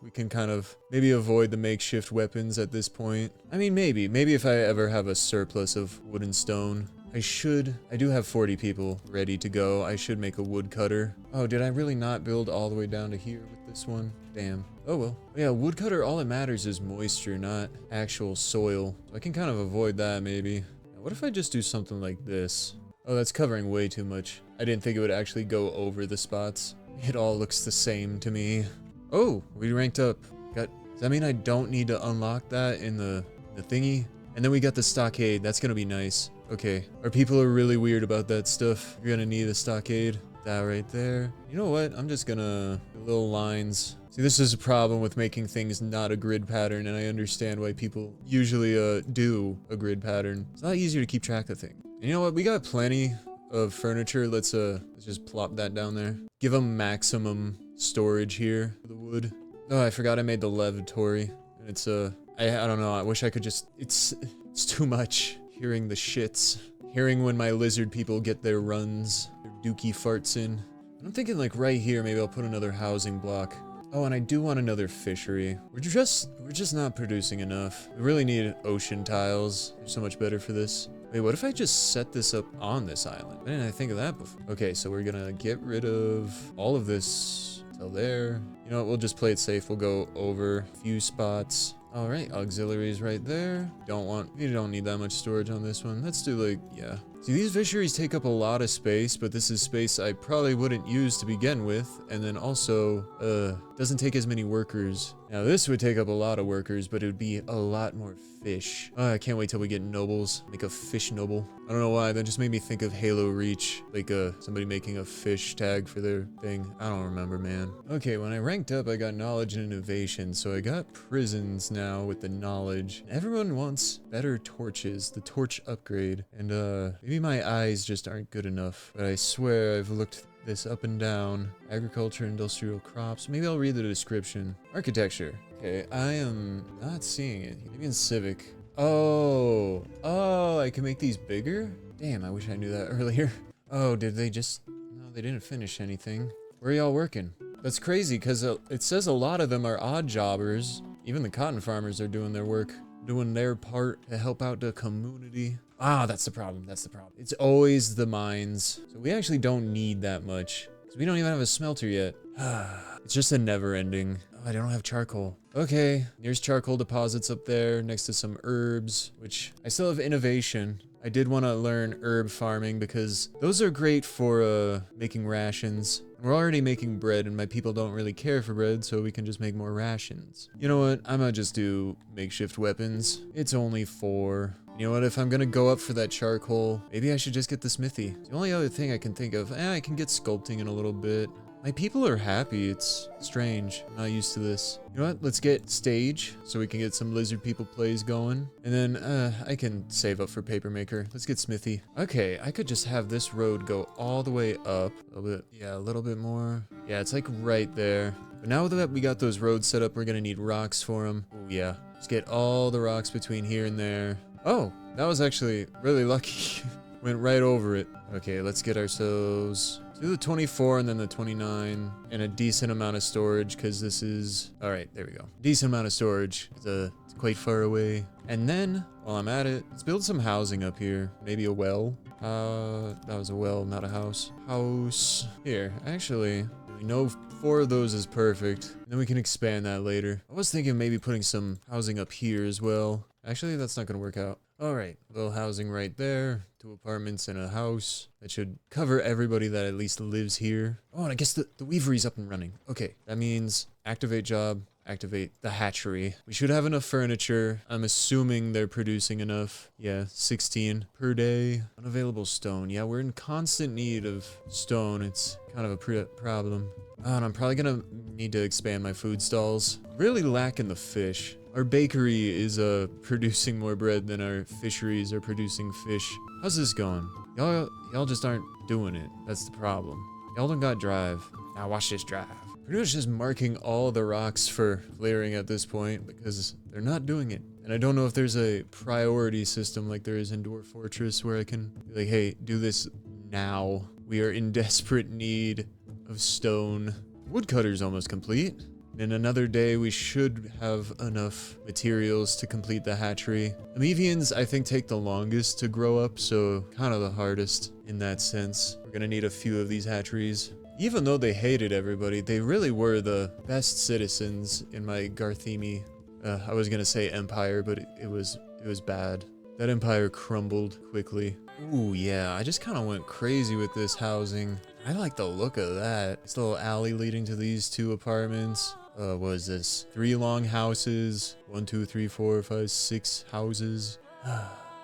We can kind of maybe avoid the makeshift weapons at this point. I mean, maybe if I ever have a surplus of wood and stone. I do have 40 people ready to go. I should make a woodcutter. Oh, did I really not build all the way down to here with this one? Damn. Oh well. Yeah, woodcutter, all it matters is moisture, not actual soil. So I can kind of avoid that maybe. Now, what if I just do something like this? Oh, that's covering way too much. I didn't think it would actually go over the spots. It all looks the same to me. Oh, we ranked up. Does that mean I don't need to unlock that in the thingy? And then we got the stockade. That's gonna be nice. Okay. Our people are really weird about that stuff. You're gonna need a stockade. That right there. You know what? I'm just gonna do little lines. See, this is a problem with making things not a grid pattern, and I understand why people usually do a grid pattern. It's a lot easier to keep track of things. And you know what? We got plenty of furniture. Let's just plop that down there. Give them maximum storage here for the wood. Oh, I forgot I made the lavatory. And it's I don't know. I wish I could just. It's too much. Hearing the shits. Hearing when my lizard people get their runs. Their dookie farts in. I'm thinking like right here, maybe I'll put another housing block. Oh, and I do want another fishery. We're just not producing enough. We really need ocean tiles. They're so much better for this. Wait, what if I just set this up on this island? Why didn't I think of that before? Okay, so we're gonna get rid of all of this till there. You know what, we'll just play it safe. We'll go over a few spots. All right, auxiliaries right there. You don't need that much storage on this one. Let's do like, yeah. See, these fisheries take up a lot of space, but this is space I probably wouldn't use to begin with. And then also, doesn't take as many workers. Now this would take up a lot of workers, but it would be a lot more fish. I can't wait till we get nobles. Make a fish noble. I don't know why, that just made me think of Halo Reach. Like somebody making a fish tag for their thing. I don't remember, man. Okay, when I ranked up, I got knowledge and innovation. So I got prisons now with the knowledge. Everyone wants better torches, the torch upgrade. And maybe my eyes just aren't good enough. But I swear I've looked this up and down. Agriculture, industrial crops. Maybe I'll read the description. Architecture. Okay, I am not seeing it. Maybe in civic. Oh, I can make these bigger? Damn, I wish I knew that earlier. Oh, did they just... No, they didn't finish anything. Where are y'all working? That's crazy, because it says a lot of them are odd jobbers. Even the cotton farmers are doing their work. Doing their part to help out the community. Ah, that's the problem. That's the problem. It's always the mines. So we actually don't need that much. So we don't even have a smelter yet. It's just a never ending. Oh, I don't have charcoal. Okay, there's charcoal deposits up there next to some herbs, which I still have innovation. I did want to learn herb farming because those are great for making rations. We're already making bread and my people don't really care for bread, so we can just make more rations. You know what? I'm gonna just do makeshift weapons. It's only 4. You know what? If I'm gonna go up for that charcoal, maybe I should just get the smithy. It's the only other thing I can think of. I can get sculpting in a little bit. My people are happy. It's strange. I'm not used to this. You know what? Let's get stage so we can get some lizard people plays going. And then I can save up for paper maker. Let's get smithy. Okay, I could just have this road go all the way up. A little bit. Yeah, a little bit more. Yeah, it's like right there. But now that we got those roads set up, we're gonna need rocks for them. Oh yeah. Let's get all the rocks between here and there. Oh, that was actually really lucky. Went right over it. Okay, let's get ourselves to the 24 and then the 29 and a decent amount of storage because this is... All right, there we go. Decent amount of storage. It's quite far away. And then, while I'm at it, let's build some housing up here. Maybe a well. That was a well, not a house. House. Here, actually, we know 4 of those is perfect. And then we can expand that later. I was thinking maybe putting some housing up here as well. Actually, that's not going to work out. All right, little housing right there. 2 apartments and a house. That should cover everybody that at least lives here. Oh, and I guess the weavery's up and running. Okay, that means activate job, activate the hatchery. We should have enough furniture. I'm assuming they're producing enough. Yeah, 16 per day. Unavailable stone. Yeah, we're in constant need of stone. It's kind of a problem. Oh, and I'm probably gonna need to expand my food stalls. Really lacking the fish. Our bakery is producing more bread than our fisheries are producing fish. How's this going? Y'all just aren't doing it. That's the problem. Y'all don't got drive. Now watch this drive. Pretty much just marking all the rocks for clearing at this point because they're not doing it. And I don't know if there's a priority system like there is in Dwarf Fortress where I can be like, hey, do this now. We are in desperate need of stone. Woodcutter's almost complete. In another day, we should have enough materials to complete the hatchery. Amevians, I think, take the longest to grow up, so kind of the hardest in that sense. We're gonna need a few of these hatcheries. Even though they hated everybody, they really were the best citizens in my Garthemi. I was gonna say empire, but it was bad. That empire crumbled quickly. Ooh, yeah, I just kind of went crazy with this housing. I like the look of that. This little alley leading to these 2 apartments. What is this? 3 long houses. 1, 2, 3, 4, 5, 6 houses.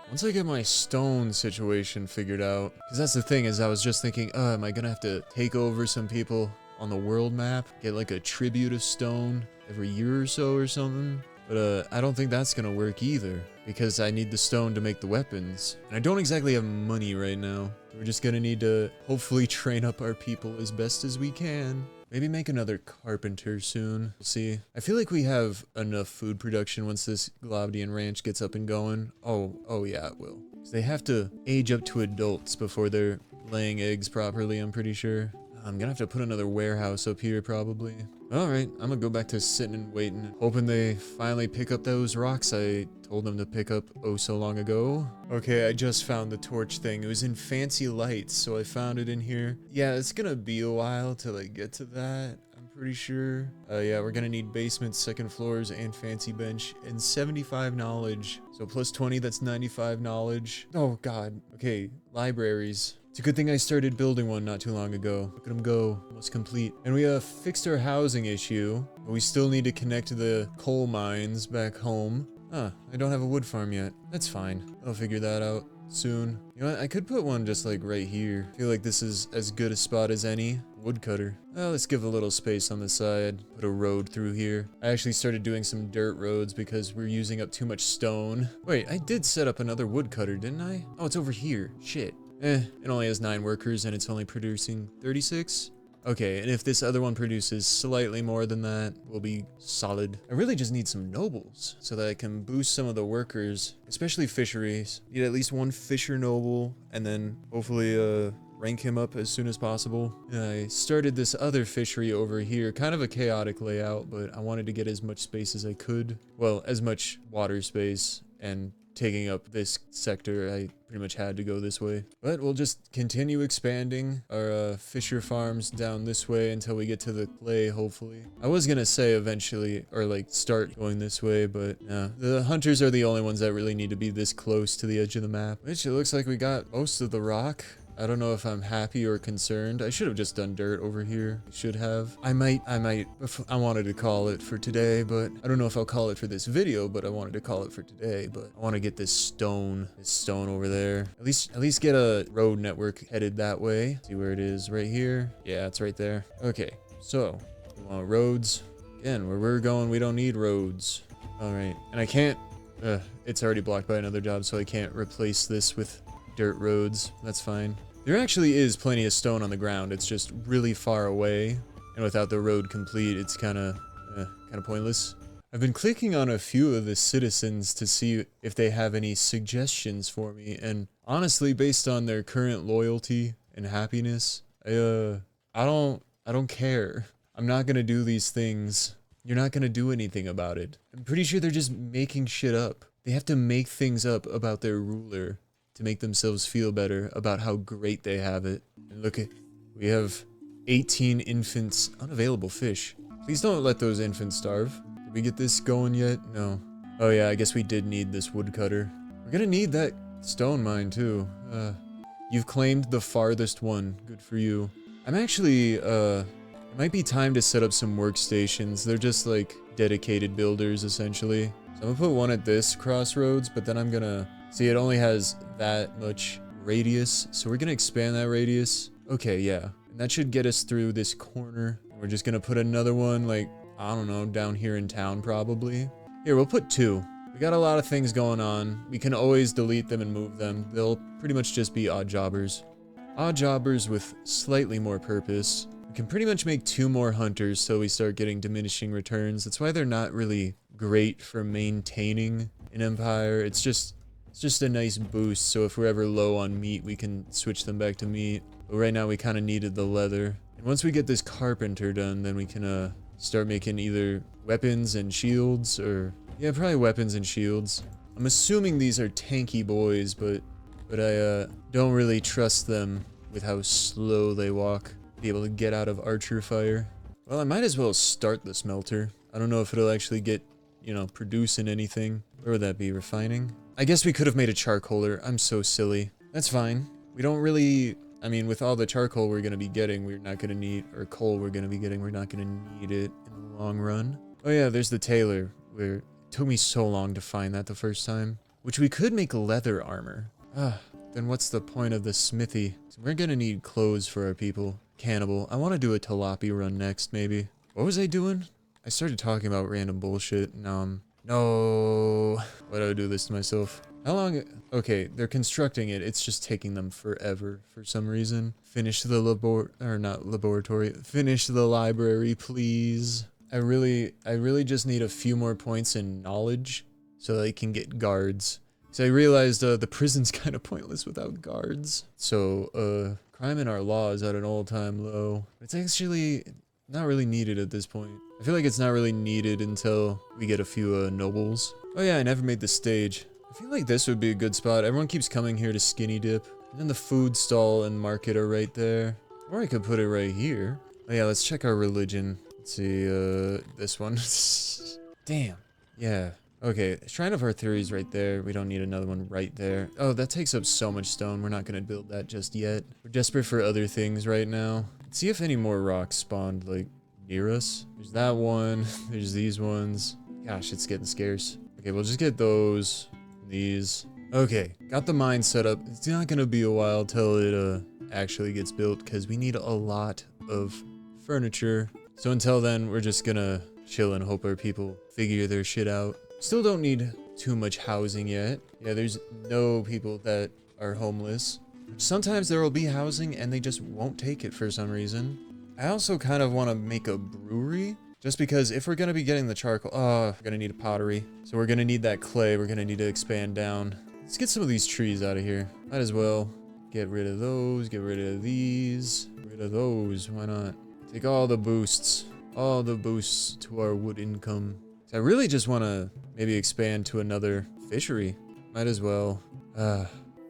Once I get my stone situation figured out, because that's the thing is I was just thinking, am I gonna have to take over some people on the world map? Get like a tribute of stone every year or so or something? But I don't think that's gonna work either, because I need the stone to make the weapons. And I don't exactly have money right now. We're just gonna need to hopefully train up our people as best as we can. Maybe make another carpenter soon. We'll see. I feel like we have enough food production once this Glovdian ranch gets up and going. Oh yeah, it will. 'Cause they have to age up to adults before they're laying eggs properly, I'm pretty sure. I'm gonna have to put another warehouse up here probably. Alright, I'm gonna go back to sitting and waiting, hoping they finally pick up those rocks I told them to pick up oh so long ago. Okay, I just found the torch thing. It was in fancy lights, so I found it in here. Yeah, it's gonna be a while till I get to that, I'm pretty sure. Yeah, we're gonna need basements, 2nd floors, and fancy bench, and 75 knowledge. So plus 20, that's 95 knowledge. Oh god. Okay, libraries. It's a good thing I started building one not too long ago. Look at them go, almost complete. And we fixed our housing issue, but we still need to connect to the coal mines back home. I don't have a wood farm yet. That's fine. I'll figure that out soon. You know what? I could put one just like right here. I feel like this is as good a spot as any. Woodcutter. Let's give a little space on the side. Put a road through here. I actually started doing some dirt roads because we're using up too much stone. Wait, I did set up another woodcutter, didn't I? Oh, it's over here. Shit. It only has 9 workers and it's only producing 36. Okay, and if this other one produces slightly more than that, we'll be solid. I really just need some nobles so that I can boost some of the workers, especially fisheries. Need at least 1 fisher noble and then hopefully rank him up as soon as possible. I started this other fishery over here, kind of a chaotic layout, but I wanted to get as much space as I could. Well, as much water space, and taking up this sector, I pretty much had to go this way. But we'll just continue expanding our fisher farms down this way until we get to the clay, hopefully. I was gonna say eventually, or like start going this way, but the hunters are the only ones that really need to be this close to the edge of the map. Which it looks like we got most of the rock. I don't know if I'm happy or concerned. I should have just done dirt over here. I should have. I wanted to call it for today, but I don't know if I'll call it for this video, but I wanted to call it for today. But I want to get this stone over there. At least get a road network headed that way. See where it is right here. Yeah, it's right there. Okay, so we want roads. Again, where we're going, we don't need roads. All right, and I can't, it's already blocked by another job, so I can't replace this with dirt roads. That's fine. There actually is plenty of stone on the ground. It's just really far away, and without the road complete, it's kind of pointless. I've been clicking on a few of the citizens to see if they have any suggestions for me, and honestly, based on their current loyalty and happiness, I don't care. I'm not gonna do these things. You're not gonna do anything about it. I'm pretty sure they're just making shit up. They have to make things up about their ruler to make themselves feel better about how great they have it. And look at, we have 18 infants, unavailable fish. Please don't let those infants starve. Did we get this going yet? No. Oh yeah, I guess we did need this woodcutter. We're gonna need that stone mine too. You've claimed the farthest one. Good for you. I'm actually, it might be time to set up some workstations. They're just like dedicated builders essentially. So I'm gonna put one at this crossroads, but then I'm gonna, see, it only has that much radius. So we're gonna expand that radius. Okay, yeah. And that should get us through this corner. We're just gonna put another one, like, I don't know, down here in town probably. Here, we'll put 2. We got a lot of things going on. We can always delete them and move them. They'll pretty much just be odd jobbers. Odd jobbers with slightly more purpose. We can pretty much make 2 more hunters so we start getting diminishing returns. That's why they're not really great for maintaining an empire. It's just a nice boost, so if we're ever low on meat, we can switch them back to meat. But right now we kind of needed the leather. And once we get this carpenter done, then we can start making either weapons and shields, or yeah, probably weapons and shields. I'm assuming these are tanky boys, but I don't really trust them with how slow they walk. Be able to get out of archer fire. Well, I might as well start the smelter. I don't know if it'll actually get, you know, producing anything. Where would that be? Refining? I guess we could have made a charcoaler. I'm so silly. That's fine. We don't really, I mean, with all the charcoal we're going to be getting, we're not going to need, or coal we're going to be getting, we're not going to need it in the long run. Oh yeah, there's the tailor, where it took me so long to find that the first time. Which we could make leather armor. Then what's the point of the smithy? So we're going to need clothes for our people. Cannibal. I want to do a tilapia run next, maybe. What was I doing? I started talking about random bullshit. No. Why do I do this to myself? How long? Okay, they're constructing it. It's just taking them forever for some reason. Finish the laboratory. Finish the library, please. I really just need a few more points in knowledge so that I can get guards. So I realized the prison's kind of pointless without guards. So, crime in our law is at an all-time low. It's actually not really needed at this point. I feel like it's not really needed until we get a few nobles. Oh yeah, I never made the stage. I feel like this would be a good spot. Everyone keeps coming here to skinny dip. And then the food stall and market are right there. Or I could put it right here. Oh yeah, let's check our religion. Let's see, this one. Damn. Yeah. Okay, Shrine of Arthuri's right there. We don't need another one right there. Oh, that takes up so much stone. We're not gonna build that just yet. We're desperate for other things right now. Let's see if any more rocks spawned, like, near us. There's that one. There's these ones. Gosh, it's getting scarce. Okay, we'll just get those. These. Okay, got the mine set up. It's not gonna be a while till it, actually gets built, because we need a lot of furniture. So until then, we're just gonna chill and hope our people figure their shit out. Still don't need too much housing yet. Yeah, there's no people that are homeless. Sometimes there will be housing and they just won't take it for some reason. I also kind of want to make a brewery. Just because if we're going to be getting the charcoal... Oh, we're going to need a pottery. So we're going to need that clay. We're going to need to expand down. Let's get some of these trees out of here. Might as well get rid of those. Get rid of these. Get rid of those. Why not? Take all the boosts. All the boosts to our wood income. I really just want to maybe expand to another fishery. Might as well.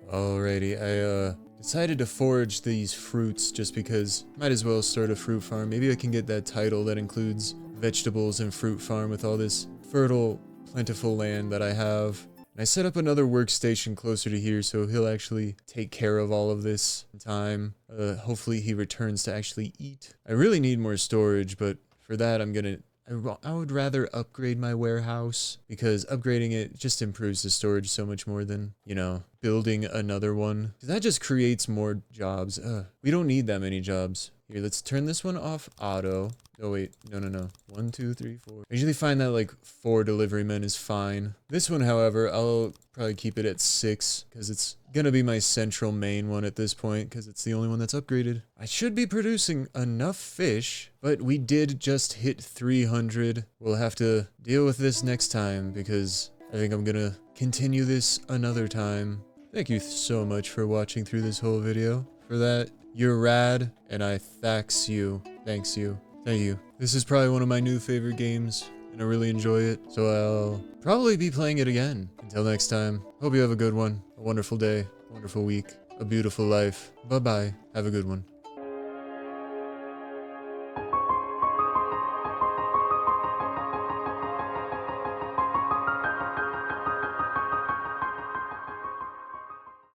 Alrighty, I decided to forage these fruits just because might as well start a fruit farm. Maybe I can get that title that includes vegetables and fruit farm with all this fertile, plentiful land that I have. And I set up another workstation closer to here so he'll actually take care of all of this in time. Hopefully he returns to actually eat. I really need more storage, but for that I would rather upgrade my warehouse because upgrading it just improves the storage so much more than, you know, building another one. Because that just creates more jobs. We don't need that many jobs. Here, let's turn this one off auto. Oh, wait. No. 1, 2, 3, 4. I usually find that like 4 delivery men is fine. This one, however, I'll probably keep it at 6 because it's gonna be my central main one at this point because it's the only one that's upgraded. I should be producing enough fish, but we did just hit 300. We'll have to deal with this next time because I think I'm gonna continue this another time. Thank you so much for watching through this whole video. For that, you're rad, and I thanks you. Thank you. This is probably one of my new favorite games, and I really enjoy it, so I'll probably be playing it again. Until next time, hope you have a good one, a wonderful day, a wonderful week, a beautiful life. Bye-bye. Have a good one.